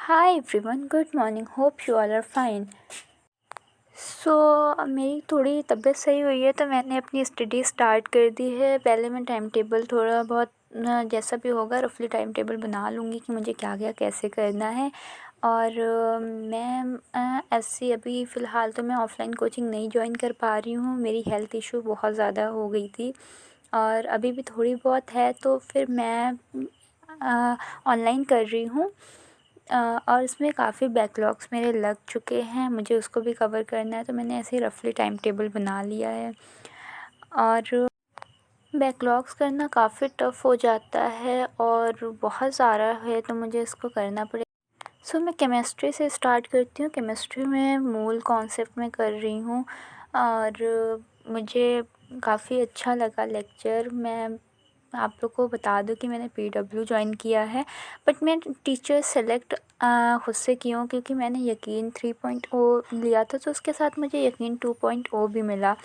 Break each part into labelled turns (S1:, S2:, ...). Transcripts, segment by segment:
S1: Hi everyone, good morning. Hope you all are fine. मेरी थोड़ी तबीयत सही हुई है तो मैंने अपनी स्टडी स्टार्ट कर दी है। पहले मैं टाइम टेबल थोड़ा बहुत जैसा भी होगा रफली टाइम टेबल बना लूँगी कि मुझे क्या क्या कैसे करना है। और मैं ऐसी अभी फ़िलहाल तो मैं ऑफ़लाइन कोचिंग नहीं जॉइन कर पा रही हूँ। मेरी हेल्थ इशू बहुत ज़्यादा हो गई थी और अभी भी थोड़ी बहुत है, तो फिर मैं ऑनलाइन कर रही हूँ। और इसमें काफ़ी बैकलॉग्स मेरे लग चुके हैं, मुझे उसको भी कवर करना है, तो मैंने ऐसे ही रफली टाइम टेबल बना लिया है। और बैकलॉग्स करना काफ़ी टफ़ हो जाता है और बहुत सारा है तो मुझे इसको करना पड़ेगा। मैं केमिस्ट्री से स्टार्ट करती हूँ। केमिस्ट्री में मूल कॉन्सेप्ट में कर रही हूँ और मुझे काफ़ी अच्छा लगा लेक्चर। मैं आप लोग को बता दूं कि मैंने पीडब्ल्यू जॉइन किया है, बट मैं टीचर सेलेक्ट खुद से की हूँ क्योंकि मैंने यकीन 3.0 लिया था, तो उसके साथ मुझे यकीन 2.0 भी मिला।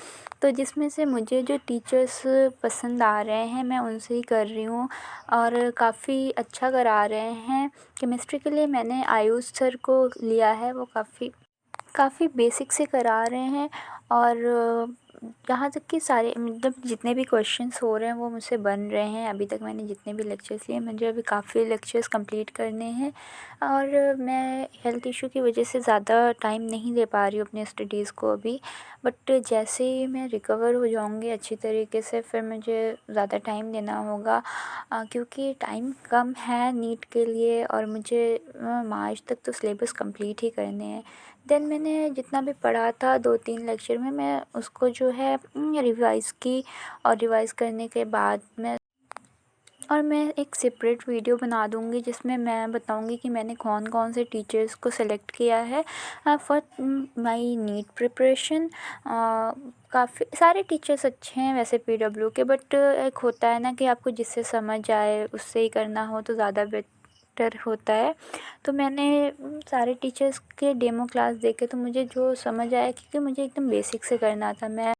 S1: तो जिसमें से मुझे जो टीचर्स पसंद आ रहे हैं मैं उनसे ही कर रही हूँ और काफ़ी अच्छा करा रहे हैं। केमिस्ट्री के लिए मैंने आयुष सर को लिया है, वो काफ़ी काफ़ी बेसिक से करा रहे हैं। और जहाँ तक कि सारे मतलब जितने भी क्वेश्चंस हो रहे हैं वो मुझसे बन रहे हैं। अभी तक मैंने जितने भी लेक्चर्स लिए, मुझे अभी काफ़ी लेक्चर्स कंप्लीट करने हैं और मैं हेल्थ इशू की वजह से ज़्यादा टाइम नहीं दे पा रही हूँ अपने स्टडीज़ को अभी। बट जैसे ही मैं रिकवर हो जाऊँगी अच्छी तरीके से, फिर मुझे ज़्यादा टाइम देना होगा क्योंकि टाइम कम है नीट के लिए और मुझे मार्च तक तो सिलेबस कंप्लीट ही करने हैं। देन मैंने जितना भी पढ़ा था 2-3 लेक्चर में, मैं उसको जो है रिवाइज़ की और रिवाइज़ करने के बाद मैं एक सेपरेट वीडियो बना दूँगी जिसमें मैं बताऊँगी कि मैंने कौन कौन से टीचर्स को सेलेक्ट किया है फॉर माय नीट प्रिपरेशन। काफ़ी सारे टीचर्स अच्छे हैं वैसे पीडब्ल्यू के, बट एक होता है ना कि आपको जिससे समझ आए उससे ही करना हो तो ज़्यादा बेटर होता है। तो मैंने सारे टीचर्स के डेमो क्लास देखे तो मुझे जो समझ आया, क्योंकि मुझे एकदम बेसिक से करना था,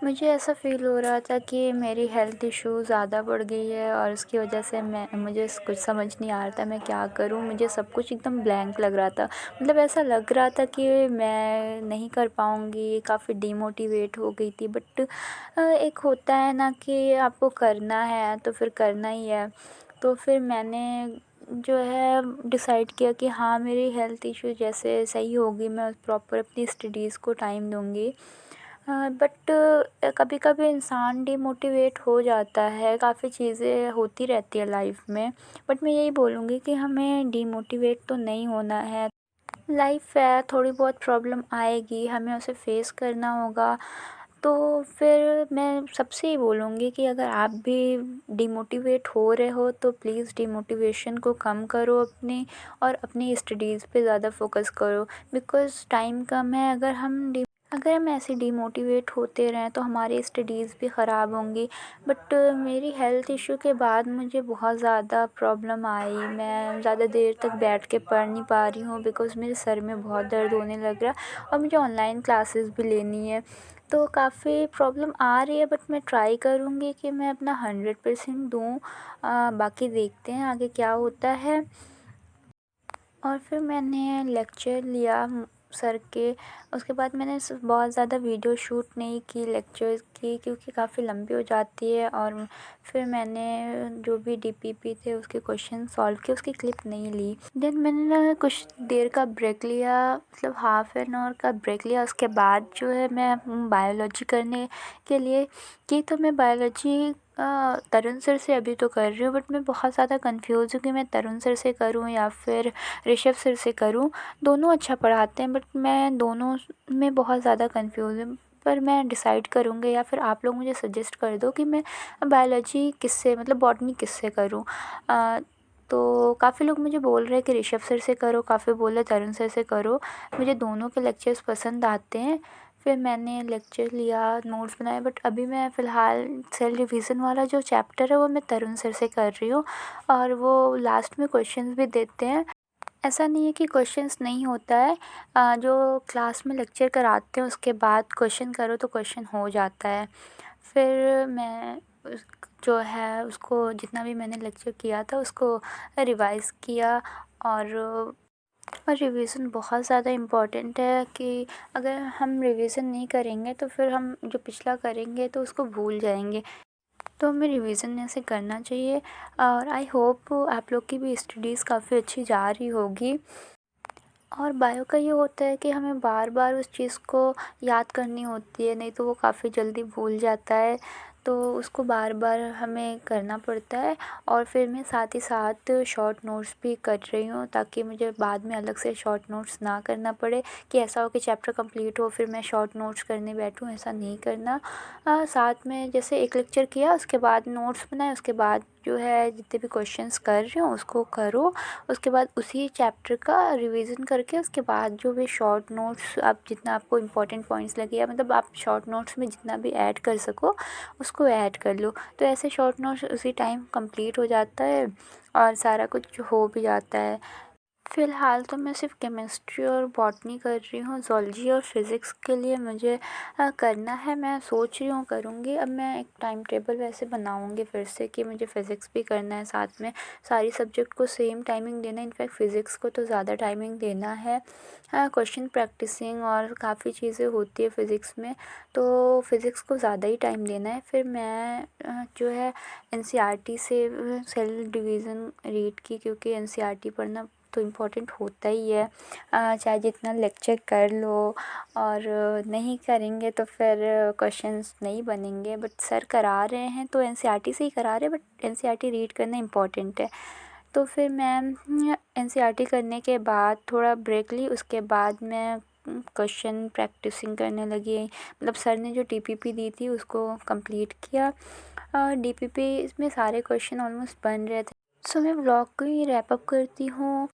S1: मुझे ऐसा फ़ील हो रहा था कि मेरी हेल्थ इशू ज़्यादा बढ़ गई है और उसकी वजह से मुझे कुछ समझ नहीं आ रहा था मैं क्या करूं। मुझे सब कुछ एकदम ब्लैंक लग रहा था, मतलब ऐसा लग रहा था कि मैं नहीं कर पाऊंगी, काफ़ी डिमोटिवेट हो गई थी। बट एक होता है ना कि आपको करना है तो फिर करना ही है। तो फिर मैंने जो है डिसाइड किया कि हाँ, मेरी हेल्थ इशू जैसे सही होगी मैं प्रॉपर अपनी स्टडीज़ को टाइम दूँगी। बट कभी कभी इंसान डिमोटिवेट हो जाता है, काफ़ी चीज़ें होती रहती है लाइफ में। बट मैं यही बोलूँगी कि हमें डिमोटिवेट तो नहीं होना है। लाइफ है, थोड़ी बहुत प्रॉब्लम आएगी, हमें उसे फेस करना होगा। तो फिर मैं सबसे ही बोलूँगी कि अगर आप भी डिमोटिवेट हो रहे हो तो प्लीज़ डिमोटिवेशन को कम करो अपनी, और अपनी स्टडीज़ पे ज़्यादा फोकस करो। बिकॉज़ टाइम कम है। अगर हम ऐसे डिमोटिवेट होते रहें तो हमारी स्टडीज़ भी ख़राब होंगी। बट मेरी हेल्थ इशू के बाद मुझे बहुत ज़्यादा प्रॉब्लम आई, मैं ज़्यादा देर तक बैठ के पढ़ नहीं पा रही हूँ बिकॉज़ मेरे सर में बहुत दर्द होने लग रहा है और मुझे ऑनलाइन क्लासेस भी लेनी है। तो काफ़ी प्रॉब्लम आ रही है, बट मैं ट्राई करूँगी कि मैं अपना 100% दूँ। बाकी देखते हैं आगे क्या होता है। और फिर मैंने लेक्चर लिया सर के। उसके बाद मैंने बहुत ज़्यादा वीडियो शूट नहीं की लेक्चर्स की क्योंकि काफ़ी लंबी हो जाती है। और फिर मैंने जो भी डीपीपी थे उसके क्वेश्चन सॉल्व किए, उसकी क्लिप नहीं ली। देन मैंने ना कुछ देर का ब्रेक लिया, मतलब ½ का ब्रेक लिया। उसके बाद जो है मैं बायोलॉजी करने के लिए की। तो मैं बायोलॉजी तरुण सर से अभी तो कर रही हूँ, बट मैं बहुत ज़्यादा कंफ्यूज हूँ कि मैं तरुण सर से करूँ या फिर ऋषभ सर से करूँ। दोनों अच्छा पढ़ाते हैं बट मैं दोनों में बहुत ज़्यादा कंफ्यूज हूँ। पर मैं डिसाइड करूँगी, या फिर आप लोग मुझे सजेस्ट कर दो कि मैं बायोलॉजी किससे, मतलब बॉटनी किससे करूँ। तो काफ़ी लोग मुझे बोल रहे हैं कि ऋषभ सर से करो, काफ़ी बोल रहे तरुण सर से करो। मुझे दोनों के लेक्चर्स पसंद आते हैं। फिर मैंने लेक्चर लिया, नोट्स बनाए, बट अभी मैं फ़िलहाल सेल रिवीजन वाला जो चैप्टर है वो मैं तरुण सर से कर रही हूँ और वो लास्ट में क्वेश्चंस भी देते हैं। ऐसा नहीं है कि क्वेश्चंस नहीं होता है। जो क्लास में लेक्चर कराते हैं उसके बाद क्वेश्चन करो तो क्वेश्चन हो जाता है। फिर मैं जो है उसको जितना भी मैंने लेक्चर किया था उसको रिवाइज़ किया और और रिवीज़न बहुत ज़्यादा इम्पोर्टेंट है कि अगर हम रिवीज़न नहीं करेंगे तो फिर हम जो पिछला करेंगे तो उसको भूल जाएंगे। तो हमें रिवीज़न ऐसे करना चाहिए और आई होप आप लोग की भी स्टडीज़ काफ़ी अच्छी जा रही होगी। और बायो का ये होता है कि हमें बार बार उस चीज़ को याद करनी होती है, नहीं तो वो काफ़ी जल्दी भूल जाता है। तो उसको बार बार हमें करना पड़ता है। और फिर मैं साथ ही साथ शॉर्ट नोट्स भी कर रही हूँ ताकि मुझे बाद में अलग से शॉर्ट नोट्स ना करना पड़े कि ऐसा हो कि चैप्टर कंप्लीट हो फिर मैं शॉर्ट नोट्स करने बैठूँ, ऐसा नहीं करना। साथ में जैसे एक लेक्चर किया उसके बाद नोट्स बनाए, उसके बाद जो है जितने भी क्वेश्चंस कर रही हूँ उसको करो। उसके बाद उसी चैप्टर का रिवीजन करके उसके बाद जो भी शॉर्ट नोट्स आप जितना आपको इम्पोर्टेंट पॉइंट्स लगे या मतलब आप शॉर्ट नोट्स में जितना भी ऐड कर सको उसको ऐड कर लो। तो ऐसे शॉर्ट नोट्स उसी टाइम कंप्लीट हो जाता है और सारा कुछ हो भी जाता है। फ़िलहाल तो मैं सिर्फ़ केमिस्ट्री और बॉटनी कर रही हूँ, ज़ूलॉजी और फ़िज़िक्स के लिए मुझे करना है, मैं सोच रही हूँ करूँगी। अब मैं एक टाइम टेबल वैसे बनाऊँगी फिर से कि मुझे फ़िज़िक्स भी करना है साथ में, सारी सब्जेक्ट को सेम टाइमिंग देना है, इनफैक्ट फ़िज़िक्स को तो ज़्यादा टाइमिंग देना है। क्वेश्चन प्रैक्टिसिंग और काफ़ी चीज़ें होती है फ़िज़िक्स में, तो फ़िज़िक्स को ज़्यादा ही टाइम देना है। फिर मैं जो है एनसीईआरटी से सेल डिवीज़न रीड की, क्योंकि एनसीईआरटी पढ़ना तो इम्पोर्टेंट होता ही है। चाहे जितना लेक्चर कर लो और नहीं करेंगे तो फिर क्वेश्चंस नहीं बनेंगे, बट सर करा रहे हैं तो एनसीईआरटी से ही करा रहे हैं, बट एनसीईआरटी रीड करना इम्पोर्टेंट है। तो फिर मैं एनसीईआरटी करने के बाद थोड़ा ब्रेक ली, उसके बाद मैं क्वेश्चन प्रैक्टिसिंग करने लगी। मतलब सर ने जो टीपीपी दी थी उसको कंप्लीट किया और डीपीपी में सारे क्वेश्चन ऑलमोस्ट बन रहे थे। सो मैं व्लॉग को ही रैप अप करती हूँ।